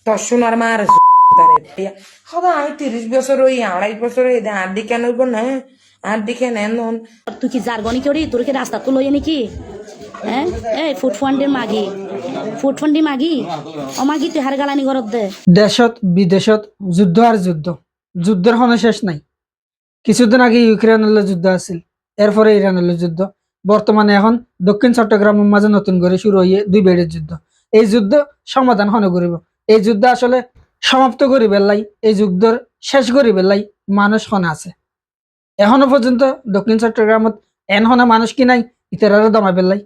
তোর সোনার মার সদা আমি 30 বছর ওই 28 বছর ওই আর দিকে নইব না আর দিকে নেন তুই কি জারগনি করি তোর কি রাস্তা তো লইয়ে নাকি হ্যাঁ এই ফুটফান্ডের মাগি ফুটফান্ডি মাগি অমাগি তুই হার গালানি ঘরত দে দেশত বিদেশত যুদ্ধ আর যুদ্ধ যুদ্ধের কোনো শেষ নাই। কিছুদিন আগে ইউক্রেনের যুদ্ধ আছিল, এরপরে ইরানের যুদ্ধ, বর্তমানে এখন দক্ষিণ চট্টগ্রামের মাঝে নতুন করে শুরু হয়ে দুই বেড়ের যুদ্ধ। এই যুদ্ধ সমাধান হনে করিব, এই যুদ্ধ আসলে সমাপ্ত করি বেলাই, এই যুদ্ধর শেষ করি বেলাই মানুষ হনে আছে। এখনো পর্যন্ত দক্ষিণ চট্টগ্রামত এন হনে মানুষ কি নাই ইতারারে দমা বেলাই।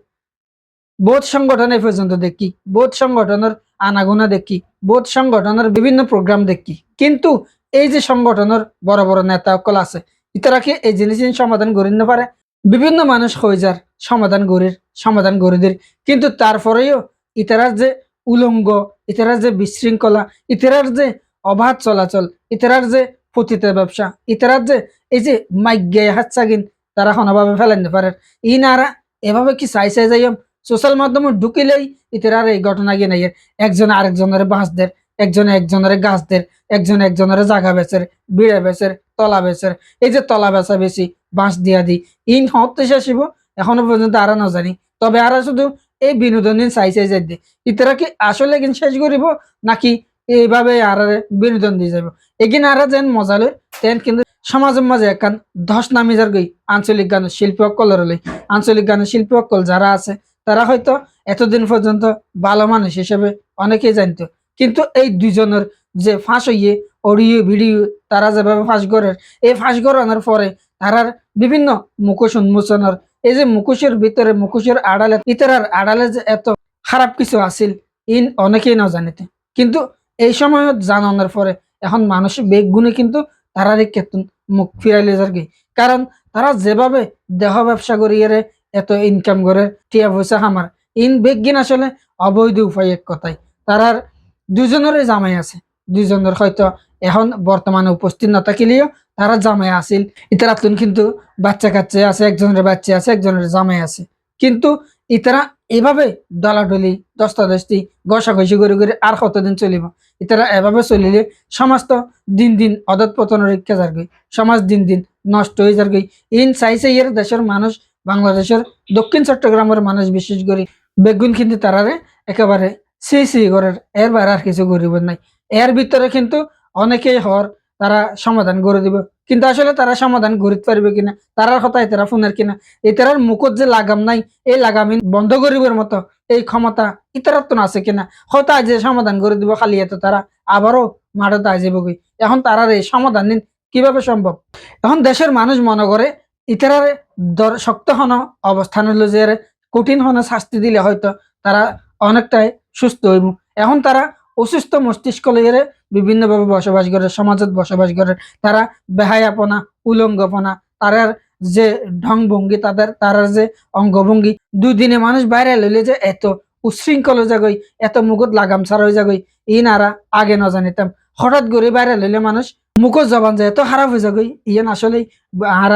বহুত সংগঠন এই পর্যন্ত দেখি, বহুত সংগঠনের আনাগোনা দেখি, বহুত সংগঠনের বিভিন্ন প্রোগ্রাম দেখি, কিন্তু এই যে সংগঠনের বড় বড় নেতা সকল আছে ইতারা কি এই জিনিস সমাধান করি না পারে? বিভিন্ন মানুষ হয়ে যার সমাধান গরিদের, কিন্তু তারপরেও ইতারার যে উলঙ্গ, ইতারার যে বিশৃঙ্খলা, ইতারার যে অবাধ চলাচল, ইতারার যে পতিত ব্যবসা, ইতারার যে এই যে মাইগ্যায় হাতছাগিন তারা হনভাবে ফেলেন পারে। ইনারা এভাবে কি চাই যাই সোশ্যাল মাধ্যমে ঢুকিলেই ইতারার এই ঘটনা গিয়ে নাই একজন আরেকজনের বাঁশ দের, একজনে একজনের গাছ দের, একজন একজনের জাগা বেচের, বিড়ে বেচের, তলা বেচের। এই যে তলা বেচা বেশি বাঁশ দিয়া দি ইন হতে শেষিব এখনো পর্যন্ত আরা না জানি। তবে আরা শুধু এই বিনোদন চাই যাই দিয়ে ইতারা কি আসলে কিন শেষ করিব নাকি এইভাবে আর বিনোদন দিয়ে যাব এগিন আরা যেন মজালে তেন কিন্তু সমাজের মাঝে একান ধস নামি যার গই আঞ্চলিক গানের শিল্পী অকলের আঞ্চলিক গানের শিল্পী অকল যারা আছে তারা হয়তো এতদিন পর্যন্ত ভালো মানুষ হিসেবে অনেকেই জানতো, কিন্তু এই দুজনের যে ফাঁস হইয়ে অডিও ভিডিও তারা যেভাবে ফাঁস করেন, এই ফাঁস করানোর পরে তারার বিভিন্ন মুখোশ উন্মোচনের এই যে মুখোশের ভিতরে মুখোশের আড়ালে ইতারার আড়ালে যে এত খারাপ কিছু আছিল ইন অনেকেই না জানিতে, কিন্তু এই সময় জানানোর পরে এখন মানুষ বেগুনে কিন্তু তারারই কেতন মুখ ফিরাইলে যার কি, কারণ তারা যেভাবে দেহ ব্যবসা করিয়ে এত ইনকাম করে টিয়া পয়সা হামার ইন বেগিন আসলে অবৈধ উপায় এক কথায় তারার দুজনেরই জামাই আছে। দুজনের হয়তো এখন বর্তমানে উপস্থিত না থাকিলেও তারা জামাই আসিল, ইতারা কিন্তু বাচ্চা কাচ্চা আছে, একজনের বাচ্চা আছে, একজনের জামাই আছে, কিন্তু ইতারা এভাবে দলাডলি দস্তাদস্তি ঘষাঘষি করে করে আর কতদিন চলিব? ইতারা এভাবে চলিলে সমাজ তো দিন দিন অদত পতনের রেখা যার গই, সমাজ দিন দিন নষ্ট হয়ে যার গই। ইন চাইছে এর দেশের মানুষ, বাংলাদেশের দক্ষিণ চট্টগ্রামের মানুষ বিশেষ করে বেগুন কিন্তু তারারে একেবারে সি করার এর বাইরে আর কিছু করিব নাই। এর ভিতরে কিন্তু অনেকেই হর তারা সমাধান করে দিব, কিন্তু আসলে তারা সমাধান গড়িতে পারবে কিনা, তারার হতায় তারা ফোনের কিনা, এটার মুখত যে লাগাম নাই এই লাগামিন বন্ধ করিবার মতো এই ক্ষমতা ইতারার তো আছে কিনা, হয়তো আজ সমাধান করে দিব খালি এত তারা আবারও মাঠতে আজীব গই। এখন তারার এই সমাধান নিন কিভাবে সম্ভব? এখন দেশের মানুষ মনে করে ইতারার শক্ত হন অবস্থান হলো যে কঠিন হন শাস্তি দিলে হয়তো তারা অনেকটাই সুস্থ হইব। এখন তারা অসুস্থ মস্তিষ্ক লইয়ে বিভিন্নভাবে বসবাস করে, সমাজত বসবাস করে, তারা বেহায়াপনা, উলঙ্গপনা, তারার যে ঢং ভঙ্গি, তারার যে অঙ্গভঙ্গি, দুদিনে মানুষ বাইরে লইলে যে এত উশৃঙ্খল হয়ে যাগই, এত মুখত লাগাম ছাড়া হয়ে যাগই ইনারা আগে না জানিতাম। হঠাৎ করে বাইরে লইলে মানুষ মুখত জবান যায় এত খারাপ হয়ে যাগই ইয়ান আসলে আর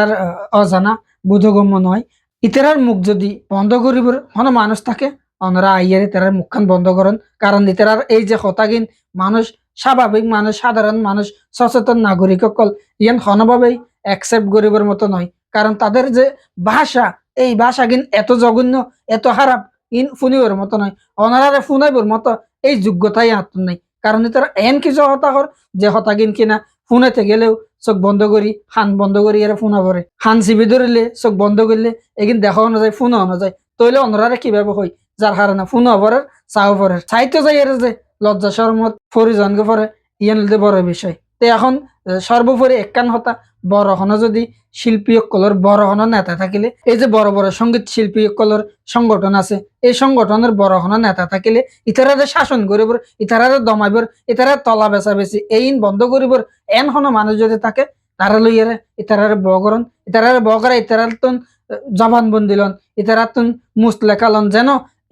অজানা বোধগম্য নয়। ইতারার মুখ যদি বন্ধ করিবার কোনো মানুষ থাকে ওনারা আইয়ারে তারার মুখখান বন্ধ করেন, কারণ ইতারার এই যে হতাগিন মানুষ, স্বাভাবিক মানুষ, সাধারণ মানুষ, সচেতন নাগরিক সকল ইয়ান কোনোভাবেই অ্যাকসেপ্ট করিবার মতো নয়, কারণ তাদের যে ভাষা এই ভাষা কিন এত জঘন্য, এত খারাপ ইন ফুনিবার মতো নয়, ওনারা ফুনাইবার মতো এই যোগ্যতাই আত্ম নাই। কারণ তারা এন কিছু হতাহর যে হতাগিন কিনা ফুনাইতে গেলেও চোখ বন্ধ করি হান বন্ধ করি এরা ফোনা পরে, হান চিবি ধরিলে চোখ বন্ধ করলে এগিন দেখাও না যায়, ফোনও না যায়, তইলে অন্যরা কিভাবে হয় যার কারণে ফোনও পরে চাও পরে চাইতে যাই এর যে লজ্জা শরমত পরিজনকে পরে ইয়ান বড় বিষয়। তো এখন সর্বোপরি একখান হতা বড় হন যদি শিল্পী কলর বড় হন নেতা থাকিলে, এই যে বড় বড় সঙ্গীত শিল্পী কলর সংগঠন আছে এই সংগঠনের বড় হন নেতা থাকিলে ইতারা শাসন করিবর, ইতারা দমাইবর, ইতারা তলা বেচা বেশি এই বন্ধ করিবর এন হন মানুষ যদি থাকে তারা লইয়ারে ইতারার বগরণ, ইতারার বগরা ইতারার তুন জবানবন্দি লন, ইতারার তুন মুস লেখালন যেন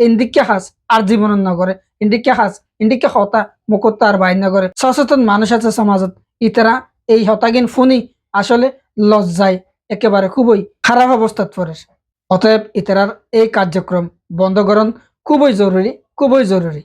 ইন্দিকে হাস আর জীবন নগরে, ইন্দিকে হাস ইন্দিকে হতা মুকুত আর বাইর নগরে। সচেতন মানুষ আছে সমাজত, ইতারা এই হতাগিন ফুনি আসলে লজ্জায় একেবারে খুবই খারাপ অবস্থাত পড়ে। অতএব ইতারার এই কার্যক্রম বন্ধ করণ খুবই জরুরি, খুবই জরুরি।